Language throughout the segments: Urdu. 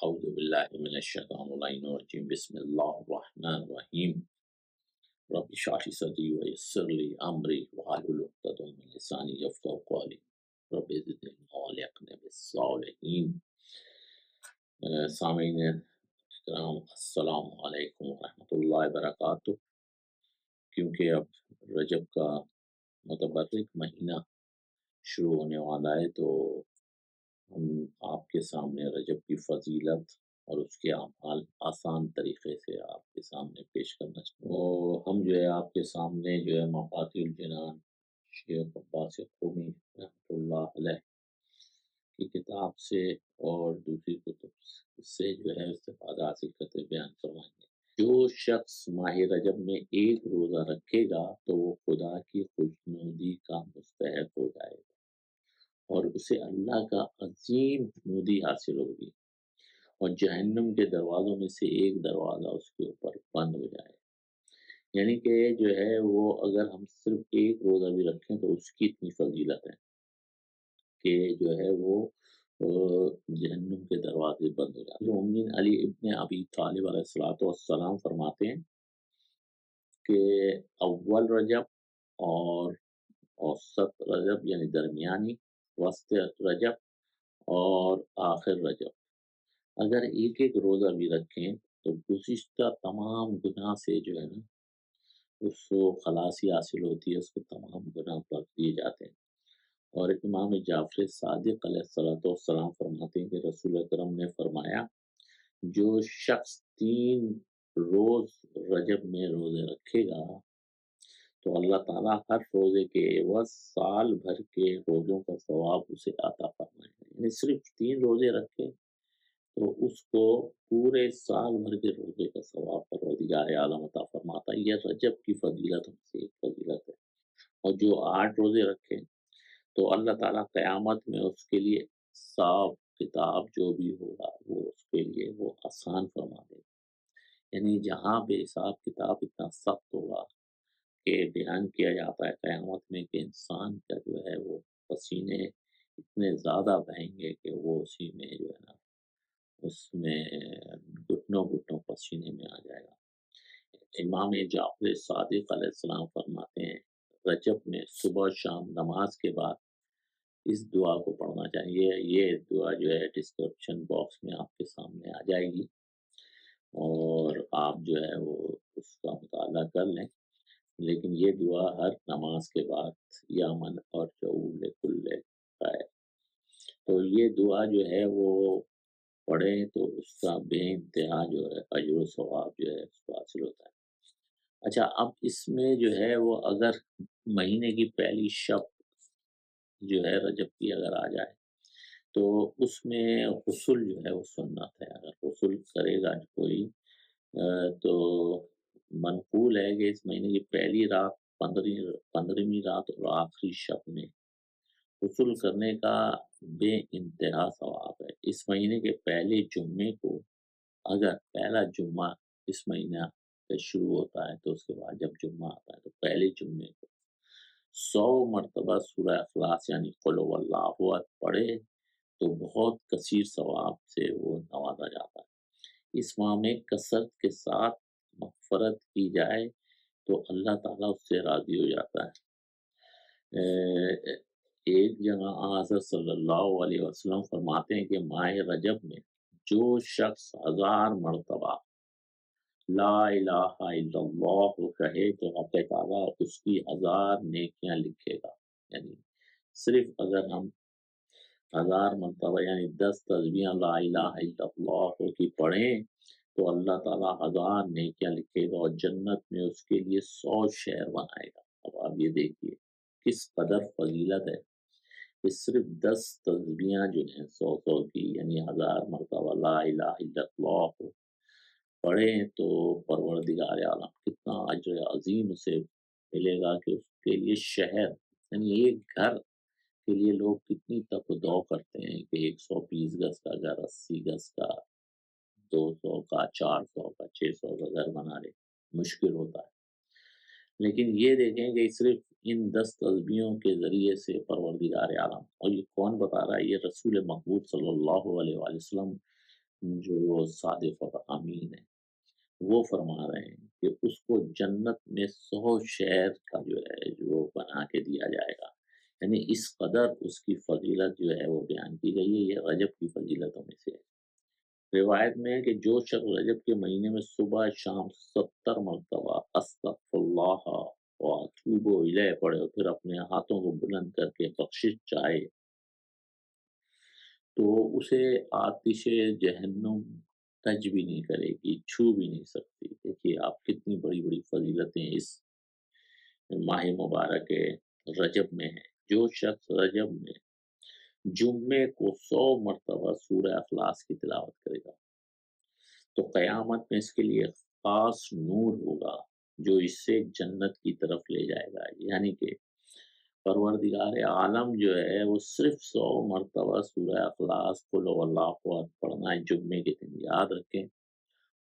اعوذ باللہ من الشیطان الرجیم بسم اللہ الرحمن الرحیم رب اشرح لي صدری ویسر لی امری واحلل عقدۃ من لسانی یفقهوا قولی رب زدنی علما والحقنی بالصالحین۔ سامعین اکرام، السلام علیکم ورحمۃ اللہ وبرکاتہ۔ کیونکہ اب رجب کا متبرک مہینہ شروع ہونے والا ہے تو ہم آپ کے سامنے رجب کی فضیلت اور اس کے اعمال آسان طریقے سے آپ کے سامنے پیش کرنا چاہتے ہیں۔ وہ ہم جو ہے آپ کے سامنے جو ہے مفاتیح الجنان شیخ عباس قومی رحمۃ اللہ علیہ کی کتاب سے اور دوسری کتب سے جو ہے استفادہ حاصل کرتے بیان فرمائیں گے۔ جو شخص ماہ رجب میں ایک روزہ رکھے گا تو وہ خدا کی خوشنودی کا مستحق ہو جائے گا اور اسے اللہ کا عظیم خوشنودی حاصل ہوگی اور جہنم کے دروازوں میں سے ایک دروازہ اس کے اوپر بند ہو جائے۔ یعنی کہ جو ہے وہ اگر ہم صرف ایک روزہ بھی رکھیں تو اس کی اتنی فضیلت ہے کہ جو ہے وہ جہنم کے دروازے بند ہو جاتے ہیں۔ مومن علی ابن ابی طالب علیہ السلام فرماتے ہیں کہ اول رجب اور اوسط رجب یعنی درمیانی، وسط رجب اور آخر رجب اگر ایک ایک روزہ بھی رکھیں تو گزشتہ تمام گناہ سے جو ہے نا اس کو خلاصی حاصل ہوتی ہے، اس کے تمام گناہ بخش دیے جاتے ہیں۔ اور امام جعفر صادق علیہ السلام فرماتے ہیں کہ رسول اکرم نے فرمایا جو شخص 3 روز رجب میں روزے رکھے گا تو اللہ تعالیٰ ہر روزے کے عوض سال بھر کے روزوں کا ثواب اسے عطا فرمائے گا۔ یعنی صرف 3 روزے رکھے تو اس کو پورے سال بھر کے روزے کا ثواب پروردگار عالم عطا فرماتا ہے۔ یہ رجب کی فضیلت میں سے ایک فضیلت ہے۔ اور جو 8 روزے رکھے تو اللہ تعالیٰ قیامت میں اس کے لیے حساب کتاب جو بھی ہوگا وہ اس کے لیے وہ آسان فرما دے گا۔ یعنی جہاں بے حساب کتاب اتنا سخت ہوگا کہ بیان کیا جاتا ہے قیامت میں کہ انسان کا جو ہے وہ پسینے اتنے زیادہ بہیں گے کہ وہ اسی میں جو ہے نا اس میں گھٹنوں گھٹنوں پسینے میں آ جائے گا۔ امام جعفر صادق علیہ السلام فرماتے ہیں رجب میں صبح شام نماز کے بعد اس دعا کو پڑھنا چاہیے۔ یہ دعا جو ہے ڈسکرپشن باکس میں آپ کے سامنے آ جائے گی اور آپ جو ہے وہ اس کا مطالعہ کر لیں، لیکن یہ دعا ہر نماز کے بعد یا من اور جعول کل ہے۔ تو یہ دعا جو ہے وہ پڑھیں تو اس کا بے انتہا جو ہے اجر و ثواب جو ہے اس کو حاصل ہوتا ہے۔ اچھا، اب اس میں جو ہے وہ اگر مہینے کی پہلی شب جو ہے رجب کی اگر آ جائے تو اس میں غسل جو ہے وہ سنت ہے۔ اگر غسل کرے گا کوئی تو منقول ہے کہ اس مہینے کی پہلی رات، 15ویں رات اور آخری شب میں غسل کرنے کا بے انتہا ثواب ہے۔ اس مہینے کے پہلے جمعے کو اگر پہلا جمعہ اس مہینہ سے شروع ہوتا ہے تو اس کے بعد جب جمعہ آتا ہے تو پہلے جمعے کو 100 مرتبہ سورہ اخلاص یعنی قل هو اللہ احد پڑھے تو بہت کثیر ثواب سے وہ نوازا جاتا ہے۔ اس ماہ میں کثرت کے ساتھ مغفرت کی جائے تو اللہ تعالیٰ اس سے راضی ہو جاتا ہے۔ ایک جگہ حضرت صلی اللہ علیہ وسلم فرماتے ہیں کہ ماہ رجب میں جو شخص 1000 مرتبہ لا الہ الا اللہ کہے تو رب تعالیٰ اس کی 1000 نیکیاں لکھے گا۔ یعنی صرف اگر ہم 1000 مرتبہ یعنی 10 تسبیحاں لا الہ الا اللہ کی پڑھیں تو اللہ تعالیٰ 1000 نیکیاں لکھے گا اور جنت میں اس کے لیے 100 شہر بنائے گا۔ اب آپ یہ دیکھیے کس قدر فضیلت ہے کہ صرف 10 تسبیحاں جو ہیں 100 کی یعنی 1000 مرتبہ لا الہ الا اللہ پڑھیں تو پروردگار عالم کتنا اجر عظیم اسے ملے گا کہ اس کے لیے شہر یعنی ایک گھر کے لیے لوگ کتنی تک دو کرتے ہیں کہ 120 گز کا گھر، 80 گز کا، 200 کا، 400 کا، 600 کا گھر بنا لے مشکل ہوتا ہے۔ لیکن یہ دیکھیں کہ صرف ان 10 تسبیحوں کے ذریعے سے پروردگار عالم، اور یہ کون بتا رہا ہے؟ یہ رسول محبوب صلی اللہ علیہ وآلہ وسلم جو صادق اور امین ہے، وہ فرما رہے ہیں کہ اس کو جنت میں 100 شہر کا جو ہے جو بنا کے دیا جائے گا۔ یعنی اس قدر اس کی فضیلت جو ہے وہ بیان کی گئی ہے، یہ رجب کی فضیلتوں میں سے ہے۔ روایت میں ہے کہ جو شخص رجب کے مہینے میں صبح شام 70 مرتبہ استغفر اللہ و اتوب الیہ پڑھے اور پھر اپنے ہاتھوں کو بلند کر کے بخشش چاہے، تو اسے آتش جہنم ٹچ بھی نہیں کرے گی، چھو بھی نہیں سکتی۔ دیکھیے آپ کتنی بڑی بڑی فضیلتیں اس ماہ مبارک رجب میں ہیں۔ جو شخص رجب میں جمعے کو 100 مرتبہ سورہ اخلاص کی تلاوت کرے گا تو قیامت میں اس کے لیے خاص نور ہوگا جو اس سے جنت کی طرف لے جائے گا۔ یعنی کہ پروردگار عالم جو ہے وہ صرف 100 مرتبہ سورہ اخلاص قل هو اللہ احد پڑھنا ہے جمعے کے دن، یاد رکھیں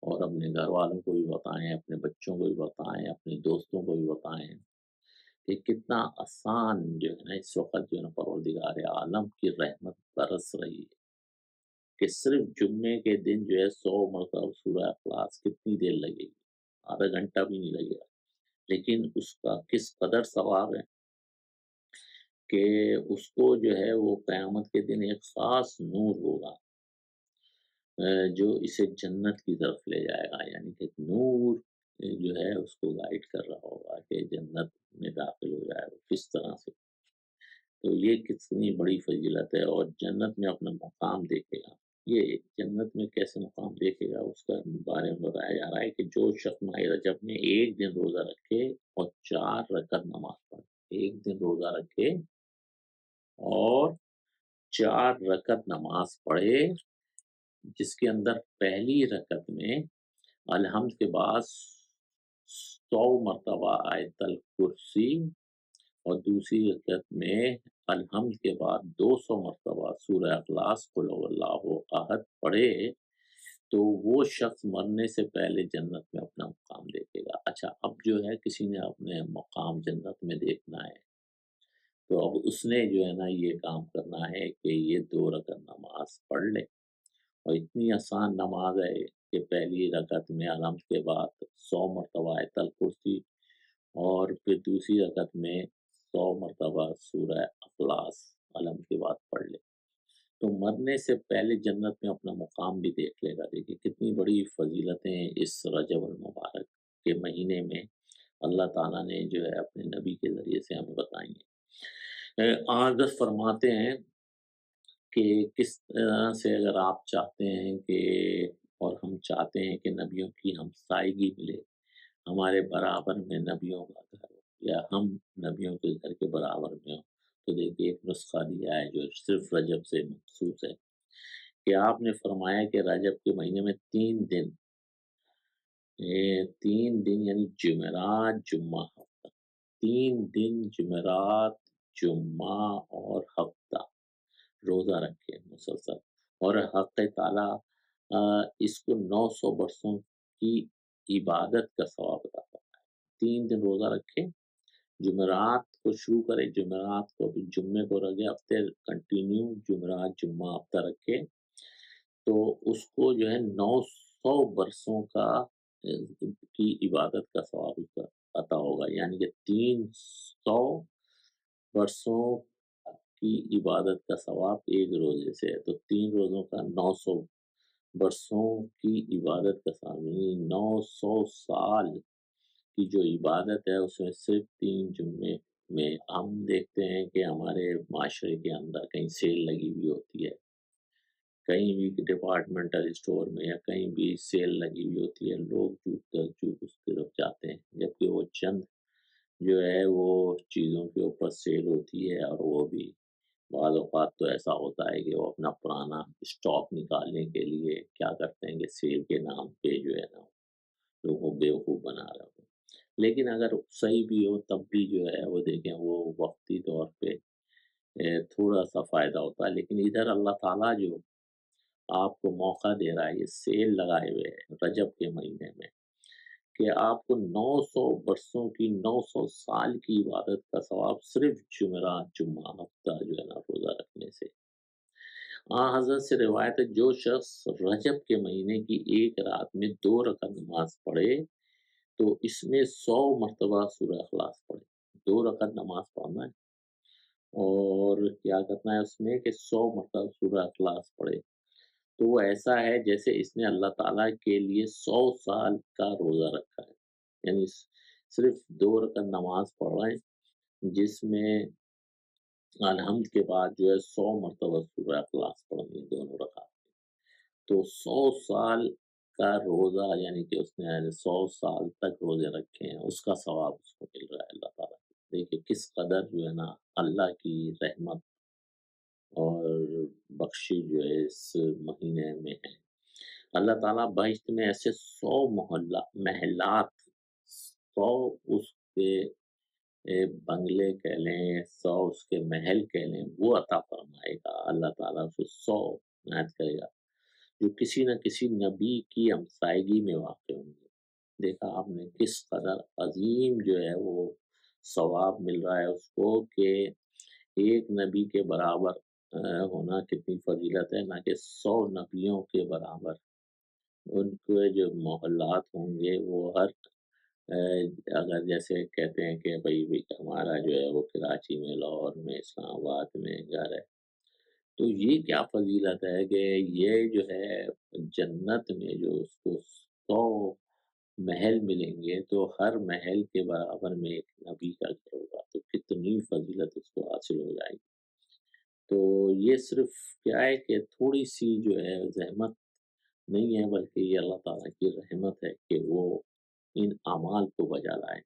اور اپنے گھر والوں کو بھی بتائیں، اپنے بچوں کو بھی بتائیں، اپنے دوستوں کو بھی بتائیں کہ کتنا آسان جو ہے نا اس وقت جو ہے نا پروردگار عالم کی رحمت برس رہی ہے کہ صرف جمعے کے دن جو ہے 100 مرتبہ سورہ اخلاص کتنی دیر لگے گی؟ آدھا گھنٹہ بھی نہیں لگے گا، لیکن اس کا کس قدر ثواب ہے کہ اس کو جو ہے وہ قیامت کے دن ایک خاص نور ہوگا جو اسے جنت کی طرف لے جائے گا۔ یعنی کہ نور جو ہے اس کو گائیڈ کر رہا ہوگا کہ جنت میں داخل ہو جائے گا کس طرح سے۔ تو یہ کتنی بڑی فضیلت ہے، اور جنت میں اپنا مقام دیکھے گا۔ یہ جنت میں کیسے مقام دیکھے گا اس کا بارے میں بتایا جا رہا ہے کہ جو شخص ماہ رجب میں ایک دن روزہ رکھے اور 4 رکعت نماز پڑھے، ایک دن روزہ رکھے اور 4 رکعت نماز پڑھے، جس کے اندر پہلی رکعت میں الحمد کے بعد 100 مرتبہ آیت الکرسی اور دوسری رکعت میں الحمد کے بعد 200 مرتبہ سورہ اخلاص قل هو اللہ احد پڑھے، تو وہ شخص مرنے سے پہلے جنت میں اپنا مقام دیکھے گا۔ اچھا، اب جو ہے کسی نے اپنے مقام جنت میں دیکھنا ہے تو اب اس نے جو ہے نا یہ کام کرنا ہے کہ یہ 2 رکعت نماز پڑھ لے، اور اتنی آسان نماز ہے کہ پہلی رکعت میں الحمد کے بعد 100 مرتبہ آیت الکرسی اور پھر دوسری رکعت میں 100 مرتبہ سورہ اخلاص الحمد کے بعد پڑھ لے، تو مرنے سے پہلے جنت میں اپنا مقام بھی دیکھ لے گا۔ دیکھیے کتنی بڑی فضیلتیں اس رجب المبارک کے مہینے میں اللہ تعالیٰ نے جو ہے اپنے نبی کے ذریعے سے ہمیں بتائی ہیں۔ حضرت فرماتے ہیں کہ کس طرح سے اگر آپ چاہتے ہیں کہ اور ہم چاہتے ہیں کہ نبیوں کی ہمسائیگی ملے، ہمارے برابر میں نبیوں کا گھر ہو یا ہم نبیوں کے گھر کے برابر میں ہوں، تو دیکھیے ایک نسخہ دیا ہے جو صرف رجب سے مخصوص ہے کہ آپ نے فرمایا کہ رجب کے مہینے میں 3 دن، یہ 3 دن یعنی جمعرات جمعہ ہفتہ، 3 دن جمعرات جمعہ اور ہفتہ روزہ رکھے مسلسل، اور حق تعالیٰ اس کو 900 برسوں کی عبادت کا ثواب عطا کرتا ہے۔ 3 دن روزہ رکھے، جمعرات کو شروع کرے، جمعرات کو بھی جمعے کو رکھے، ہفتے کنٹینیو جمعرات جمعہ ہفتہ رکھے، تو اس کو جو ہے 900 برسوں کا کی عبادت کا ثواب عطا ہوگا۔ یعنی کہ 300 برسوں کی عبادت کا ثواب ایک روزے سے ہے، تو 3 روزوں کا 900 برسوں کی عبادت کا ثواب، یعنی 900 سال کی جو عبادت ہے اس میں صرف 3 جمعے میں۔ ہم دیکھتے ہیں کہ ہمارے معاشرے کے اندر کہیں سیل لگی ہوئی ہوتی ہے، کہیں بھی ڈپارٹمنٹل اسٹور میں یا کہیں بھی سیل لگی ہوئی ہوتی ہے، لوگ چوک کر چوک اس طرف جاتے ہیں، جبکہ وہ چند جو ہے وہ چیزوں کے اوپر سیل ہوتی ہے، اور وہ بھی بعض اوقات تو ایسا ہوتا ہے کہ وہ اپنا پرانا اسٹاک نکالنے کے لیے کیا کرتے ہیں کہ سیل کے نام پہ جو ہے نا لوگوں کو بیوقوف بنا رہا ہو۔ لیکن اگر صحیح بھی ہو تب بھی جو ہے وہ دیکھیں وہ وقتی طور پہ تھوڑا سا فائدہ ہوتا ہے، لیکن ادھر اللہ تعالیٰ جو آپ کو موقع دے رہا ہے، یہ سیل لگائے ہوئے ہے رجب کے مہینے میں کہ آپ کو 900 برسوں کی 900 سال کی عبادت کا ثواب صرف جمعرات جمعہ ہفتہ جو ہے نا روزہ رکھنے سے۔ حضرت سے روایت ہے جو شخص رجب کے مہینے کی ایک رات میں 2 رکعت نماز پڑھے تو اس میں 100 مرتبہ سورہ اخلاص پڑھے۔ 2 رکعت نماز پڑھنا ہے اور کیا کرنا ہے اس میں کہ 100 مرتبہ سورہ اخلاص پڑھے، تو وہ ایسا ہے جیسے اس نے اللہ تعالیٰ کے لیے 100 سال کا روزہ رکھا ہے۔ یعنی صرف 2 رکعت نماز پڑھ رہے ہیں جس میں الحمد کے بعد جو ہے 100 مرتبہ سورہ اخلاص پڑھنی ہے دونوں رکعت، تو 100 سال کا روزہ، یعنی کہ اس نے 100 سال تک روزے رکھے ہیں، اس کا ثواب اس کو مل رہا ہے اللہ تعالیٰ سے۔ دیکھیے کس قدر جو ہے نا اللہ کی رحمت اور بخشش جو ہے اس مہینے میں ہے۔ اللہ تعالیٰ بہشت میں ایسے 100 محلات، 100 اس کے بنگلے کہہ لیں، 100 اس کے محل کہہ لیں، وہ عطا فرمائے گا اللہ تعالیٰ، اسے 100 عنایت کرے گا جو کسی نہ کسی نبی کی ہمسائیگی میں واقع ہوں گے۔ دیکھا آپ نے کس قدر عظیم جو ہے وہ ثواب مل رہا ہے اس کو کہ ایک نبی کے برابر ہونا کتنی فضیلت ہے، نہ کہ 100 نبیوں کے برابر۔ ان کے جو محلات ہوں گے وہ ہر اگر جیسے کہتے ہیں کہ بھئی ہمارا جو ہے وہ کراچی میں، لاہور میں، اسلام آباد میں گھر ہے، تو یہ کیا فضیلت ہے کہ یہ جو ہے جنت میں جو اس کو 100 محل ملیں گے تو ہر محل کے برابر میں ایک نبی کا گھر ہوگا، تو کتنی فضیلت اس کو حاصل ہو جائے گی۔ تو یہ صرف کیا ہے کہ تھوڑی سی جو ہے زحمت نہیں ہے، بلکہ یہ اللہ تعالیٰ کی رحمت ہے کہ وہ ان اعمال کو بجا لائے۔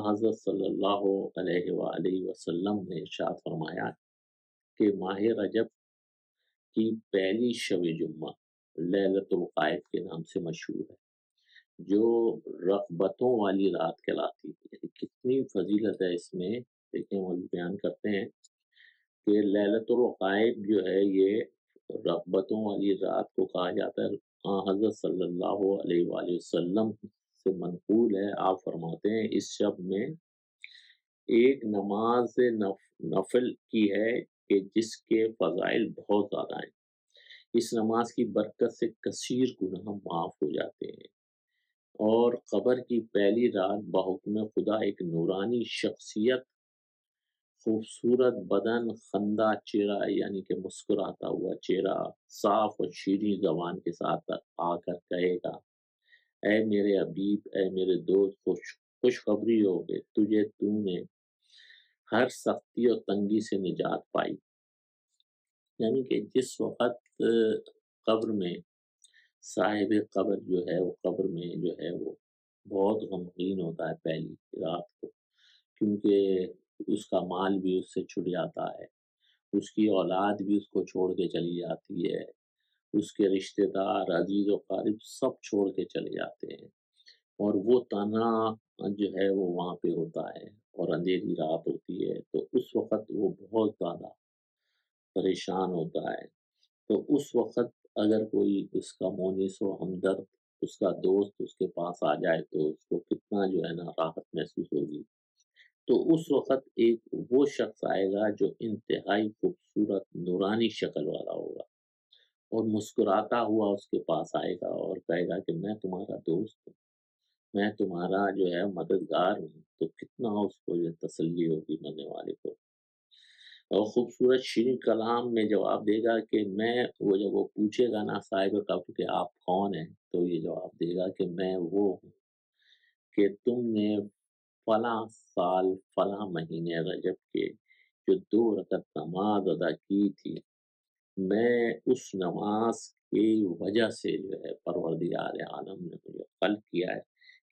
حضرت صلی اللہ علیہ وآلہ وسلم نے ارشاد فرمایا کہ ماہ رجب کی پہلی شب جمعہ لیلۃ القائب کے نام سے مشہور ہے، جو رغبتوں والی رات کہلاتی ہے۔ یعنی کتنی فضیلت ہے اس میں، دیکھیں وہ بیان کرتے ہیں کہ لیلۃ القائب جو ہے یہ رغبتوں والی رات کو کہا جاتا ہے۔ حضرت صلی اللہ علیہ وآلہ وسلم سے منقول ہے، آپ فرماتے ہیں اس شب میں ایک نماز نفل کی ہے کہ جس کے فضائل بہت زیادہ ہیں۔ اس نماز کی برکت سے کثیر گناہ معاف ہو جاتے ہیں، اور قبر کی پہلی رات بحکم خدا ایک نورانی شخصیت، خوبصورت بدن، خندہ چہرہ یعنی کہ مسکراتا ہوا چہرہ، صاف اور شیریں زبان کے ساتھ آ کر کہے گا، اے میرے حبیب، اے میرے دوست، خوشخبری ہو کہ تو نے ہر سختی اور تنگی سے نجات پائی۔ یعنی کہ جس وقت قبر میں صاحب قبر جو ہے وہ قبر میں جو ہے وہ بہت غمگین ہوتا ہے پہلی رات کو، کیونکہ اس کا مال بھی اس سے چھٹ جاتا ہے، اس کی اولاد بھی اس کو چھوڑ کے چلی جاتی ہے، اس کے رشتہ دار، عزیز و قارب سب چھوڑ کے چلے جاتے ہیں، اور وہ تنہا جو ہے وہ وہاں پہ ہوتا ہے اور اندھیری رات ہوتی ہے، تو اس وقت وہ بہت زیادہ پریشان ہوتا ہے۔ تو اس وقت اگر کوئی اس کا مونس و ہمدرد، اس کا دوست اس کے پاس آ جائے تو اس کو کتنا جو ہے نا راحت محسوس ہوگی۔ تو اس وقت ایک وہ شخص آئے گا جو انتہائی خوبصورت نورانی شکل والا ہوگا اور مسکراتا ہوا اس کے پاس آئے گا اور کہے گا کہ میں تمہارا دوست ہوں، میں تمہارا جو ہے مددگار ہوں، تو کتنا اس کو یہ تسلی ہوگی مرنے والے کو، اور خوبصورت شیریں کلام میں جواب دے گا کہ وہ جب وہ پوچھے گا نا صاحب قبر کہ آپ کون ہیں، تو یہ جواب دے گا کہ میں وہ ہوں کہ تم نے فلاں سال فلاں مہینے رجب کے جو 2 رکعت نماز ادا کی تھی، میں اس نماز کی وجہ سے جو ہے پروردگار عالم نے مجھے خلق کیا ہے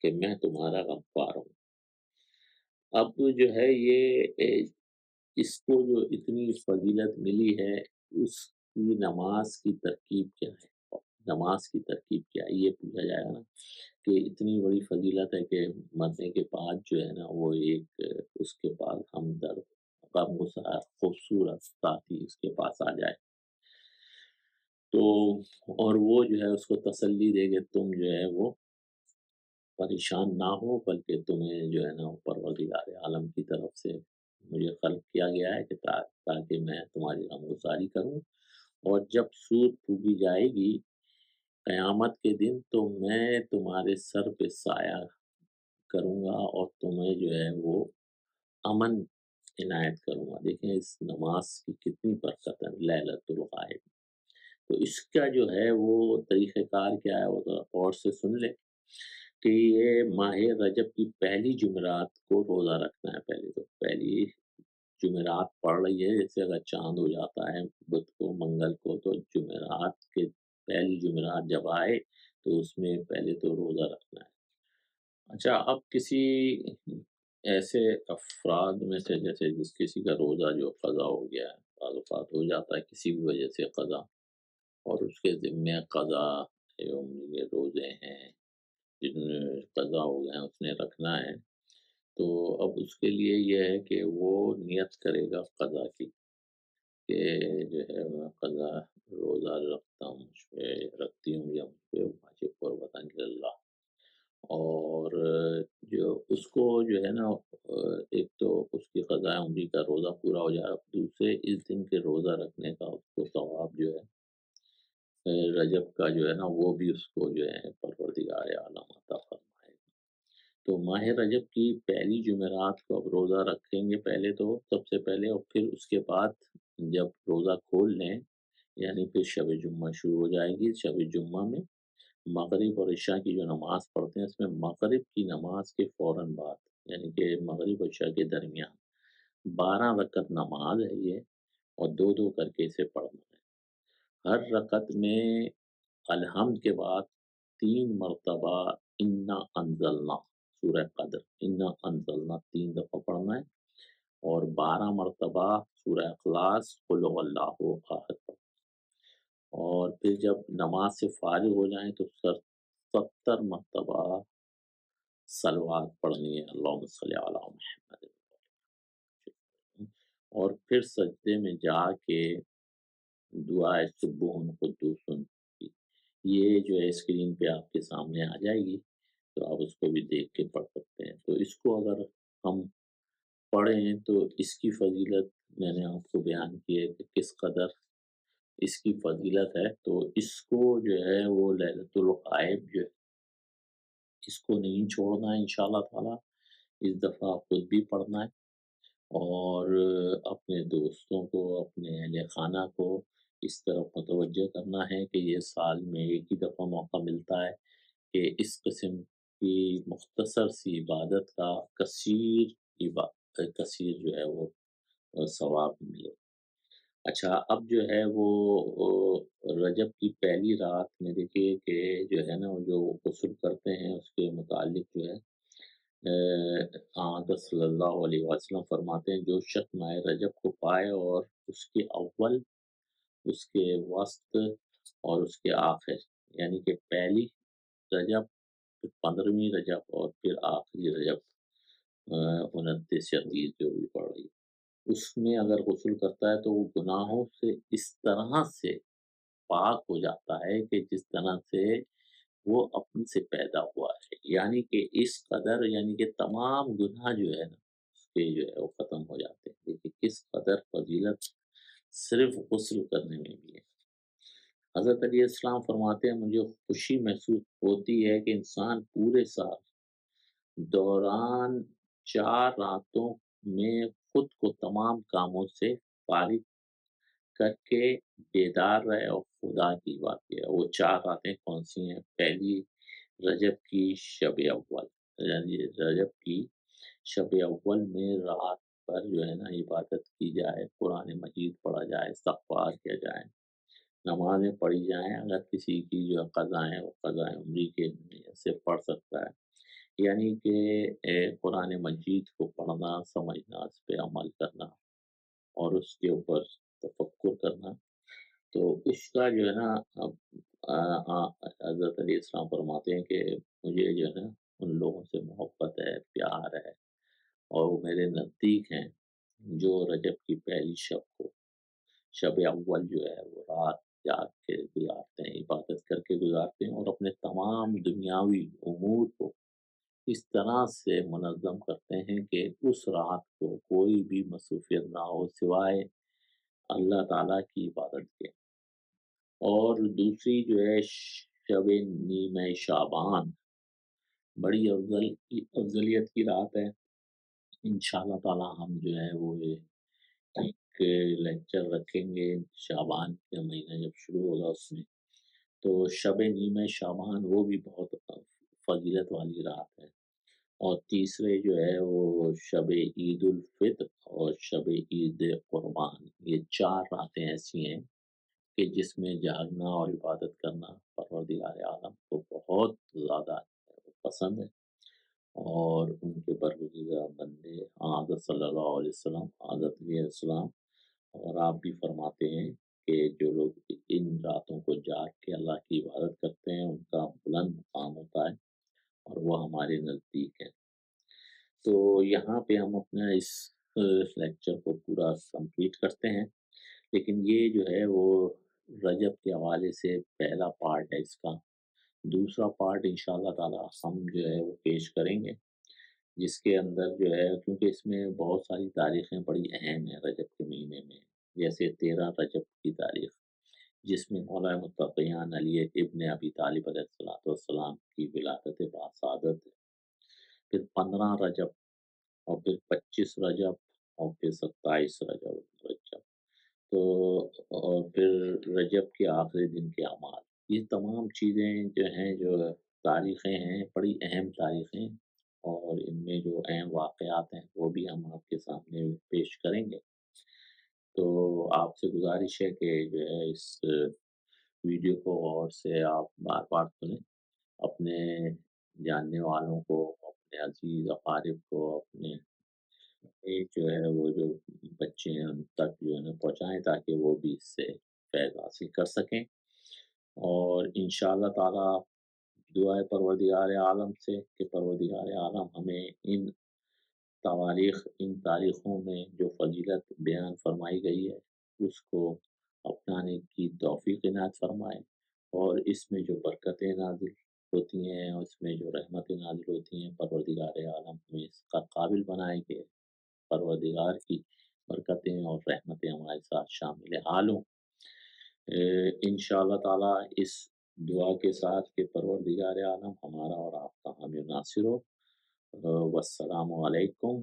کہ میں تمہارا غمخوار ہوں۔ اب جو ہے یہ اس کو جو اتنی فضیلت ملی ہے، اس کی نماز کی ترکیب کیا ہے؟ نماز کی ترکیب کیا ہے یہ پوچھا جائے گا نا، کہ اتنی بڑی فضیلت ہے کہ مرنے کے بعد جو ہے نا وہ ایک اس کے پاس ہمدرد، غمگسار، خوبصورت ساتھی اس کے پاس آ جائے تو، اور وہ جو ہے اس کو تسلی دے کہ تم جو ہے وہ پریشان نہ ہو، بلکہ تمہیں جو ہے نا وہ پروردگار عالم کی طرف سے مجھے خلق کیا گیا ہے کہ تاکہ میں تمہاری غمگساری کروں اور جب سور پھونکی جائے گی قیامت کے دن تو میں تمہارے سر پہ سایہ کروں گا اور تمہیں جو ہے وہ امن عنایت کروں گا۔ دیکھیں اس نماز کی کتنی برکت ہے، لیلۃ الغائب۔ تو اس کا جو ہے وہ طریقہ کار کیا ہے وہ ذرا غور سے سن لیں کہ یہ ماہ رجب کی پہلی جمعرات کو روزہ رکھنا ہے۔ پہلے تو پہلی جمعرات پڑ رہی ہے، جیسے اگر چاند ہو جاتا ہے بدھ کو منگل کو، تو جمعرات کے پہلی جمعرات جب آئے تو اس میں پہلے تو روزہ رکھنا ہے۔ اچھا، اب کسی ایسے افراد میں سے جیسے جس کسی کا روزہ جو قضا ہو گیا ہے، بعض اوقات ہو جاتا ہے کسی بھی وجہ سے قضا، اور اس کے ذمے قضا یوم یہ روزے ہیں جن میں قضا ہو گئے ہیں، اس نے رکھنا ہے۔ تو اب اس کے لیے یہ ہے کہ وہ نیت کرے گا قضا کی کہ جو ہے میں قضا روزہ رکھتا ہوں، مجھ پہ رکھتی ہوں یا مجھ پہ واجب قربتاً اللہ۔ اور جو اس کو جو ہے نا ایک تو اس کی قضائے عمری کا روزہ پورا ہو جائے، دوسرے اس دن کے روزہ رکھنے کا اس کو ثواب جو ہے رجب کا جو ہے نا وہ بھی اس کو جو ہے پروردگار عالم عطا فرمائے گا۔ تو ماہ رجب کی پہلی جمعرات کو اب روزہ رکھیں گے پہلے تو سب سے پہلے، اور پھر اس کے بعد جب روزہ کھول لیں یعنی پھر شب جمعہ شروع ہو جائے گی۔ شب جمعہ میں مغرب اور عشاء کی جو نماز پڑھتے ہیں اس میں مغرب کی نماز کے فوراً بعد یعنی کہ مغرب اور عشاء کے درمیان 12 رکعت نماز ہے یہ، اور دو دو کر کے اسے پڑھنا ہے۔ ہر رکعت میں الحمد کے بعد 3 مرتبہ انا انزلنا سورہ قدر انا انزلنا 3 دفعہ پڑھنا ہے، اور 12 مرتبہ سورہ اخلاص قل هو اللہ احد پڑھنا ہے۔ اور پھر جب نماز سے فارغ ہو جائیں تو 70 مرتبہ صلوات پڑھنی ہے، اللہم صلی علی محمد، اور پھر سجدے میں جا کے دعائے سبحان قدوس کی یہ جو ہے اسکرین پہ آپ کے سامنے آ جائے گی، تو آپ اس کو بھی دیکھ کے پڑھ سکتے ہیں۔ تو اس کو اگر ہم پڑھیں تو اس کی فضیلت میں نے آپ کو بیان کی ہے کہ کس قدر اس کی فضیلت ہے۔ تو اس کو جو ہے وہ لیلۃ الغائب جو ہے اس کو نہیں چھوڑنا ہے انشاءاللہ تعالیٰ۔ اس دفعہ خود بھی پڑھنا ہے اور اپنے دوستوں کو، اپنے اہل خانہ کو اس طرف متوجہ کرنا ہے کہ یہ سال میں ایک ہی دفعہ موقع ملتا ہے کہ اس قسم کی مختصر سی عبادت کا کثیر جو ہے وہ ثواب ملے۔ اچھا، اب جو ہے وہ رجب کی پہلی رات میں دیکھیے کہ جو ہے نا وہ جو غسل کرتے ہیں اس کے متعلق جو ہے حضرت صلی اللہ علیہ وسلم فرماتے ہیں جو شخص ماہ رجب کو پائے اور اس کے اول، اس کے وسط اور اس کے آخر یعنی کہ پہلی رجب، پھر 15ویں رجب اور پھر آخری رجب 29 یا 30 جو بھی پڑ رہی ہے، اس میں اگر غسل کرتا ہے تو وہ گناہوں سے اس طرح سے پاک ہو جاتا ہے کہ جس طرح سے وہ اپنے سے پیدا ہوا ہے، یعنی کہ اس قدر یعنی کہ تمام گناہ جو ہے نا اس کے جو ہے وہ ختم ہو جاتے ہیں۔ دیکھیے کس قدر فضیلت صرف غسل کرنے میں بھی ہے۔ حضرت علیہ السلام فرماتے ہیں مجھے خوشی محسوس ہوتی ہے کہ انسان پورے سال دوران 4 راتوں میں خود کو تمام کاموں سے فارغ کر کے بیدار رہے اور خدا کی بات ہے۔ وہ 4 راتیں کون سی ہیں؟ پہلی رجب کی شب اول، یعنی رجب کی شب اول میں رات پر جو ہے نا عبادت کی جائے، قرآن مجید پڑھا جائے، استغفار کیا جائے، نمازیں پڑھی جائیں۔ اگر کسی کی جو قضائیں وہ قضائے عمری کے سے پڑھ سکتا ہے، یعنی کہ قرآن مجید کو پڑھنا، سمجھنا، اس پہ عمل کرنا اور اس کے اوپر تفکر کرنا، تو اس کا جو ہے نا حضرت علیہ السلام فرماتے ہیں کہ مجھے جو ہے نا ان لوگوں سے محبت ہے، پیار ہے، اور وہ میرے نزدیک ہیں جو رجب کی پہلی شب کو، شب اول جو ہے وہ رات جاگ کے گزارتے ہیں، عبادت کر کے گزارتے ہیں، اور اپنے تمام دنیاوی امور کو اس طرح سے منظم کرتے ہیں کہ اس رات کو کوئی بھی مصروفیت نہ ہو سوائے اللہ تعالیٰ کی عبادت کے۔ اور دوسری جو ہے شب نیم شعبان، بڑی افضلیت کی رات ہے۔ انشاءاللہ تعالی ہم جو ہے وہ ایک لیکچر رکھیں گے شعبان کا مہینہ جب شروع ہوگا اس میں، تو شب نیم شعبان وہ بھی بہت فضیلت والی رات ہے۔ اور تیسرے جو ہے وہ شب عید الفطر اور شب عید قربان، یہ 4 راتیں ایسی ہیں کہ جس میں جاگنا اور عبادت کرنا پروردگار عالم کو بہت زیادہ پسند ہے، اور ان کے برگزیدہ بندے حضرت صلی اللہ علیہ وسلم، حضرت علیہ السلام، اور آپ بھی فرماتے ہیں کہ جو لوگ ان راتوں کو جاگ کے اللہ کی عبادت کرتے ہیں ان کا بلند مقام ہوتا ہے اور وہ ہمارے نزدیک ہے۔ تو یہاں پہ ہم اپنا اس لیکچر کو پورا کمپلیٹ کرتے ہیں، لیکن یہ جو ہے وہ رجب کے حوالے سے پہلا پارٹ ہے اس کا۔ دوسرا پارٹ انشاءاللہ تعالی ہم جو ہے وہ پیش کریں گے، جس کے اندر جو ہے کیونکہ اس میں بہت ساری تاریخیں بڑی اہم ہیں رجب کے مہینے میں، جیسے 13 رجب کی تاریخ جس میں مولا متقیان علی ابن ابی طالب علیہ السلام کی ولادت باسعادت ہے، پھر 15 رجب، اور پھر 25 رجب، اور پھر 27 رجب، تو اور پھر رجب کے آخری دن کے اعمال، یہ تمام چیزیں جو ہیں جو تاریخیں ہیں بڑی اہم تاریخیں، اور ان میں جو اہم واقعات ہیں وہ بھی ہم آپ کے سامنے پیش کریں گے۔ تو آپ سے گزارش ہے کہ جو ہے اس ویڈیو کو غور سے آپ بار بار سنیں، اپنے جاننے والوں کو، اپنے عزیز اقارب کو، اپنے ایک جو ہے وہ جو بچے ہیں ان تک جو ہے نا پہنچائیں تاکہ وہ بھی اس سے فیض حاصل کر سکیں، اور انشاءاللہ تعالی دعائے پروردگار عالم سے کہ پروردگار عالم ہمیں ان تاریخوں میں جو فضیلت بیان فرمائی گئی ہے اس کو اپنانے کی توفیق عنایت فرمائے، اور اس میں جو برکتیں نازل ہوتی ہیں اور اس میں جو رحمتیں نازل ہوتی ہیں پروردگار عالم ہمیں اس کا قابل بنائے کہ پروردگار کی برکتیں اور رحمتیں ہمارے ساتھ شامل حال ہوں۔ انشاءاللہ تعالی اس دعا کے ساتھ کہ پروردگار عالم ہمارا اور آپ کا حامی و ناصر ہو۔ والسلام علیکم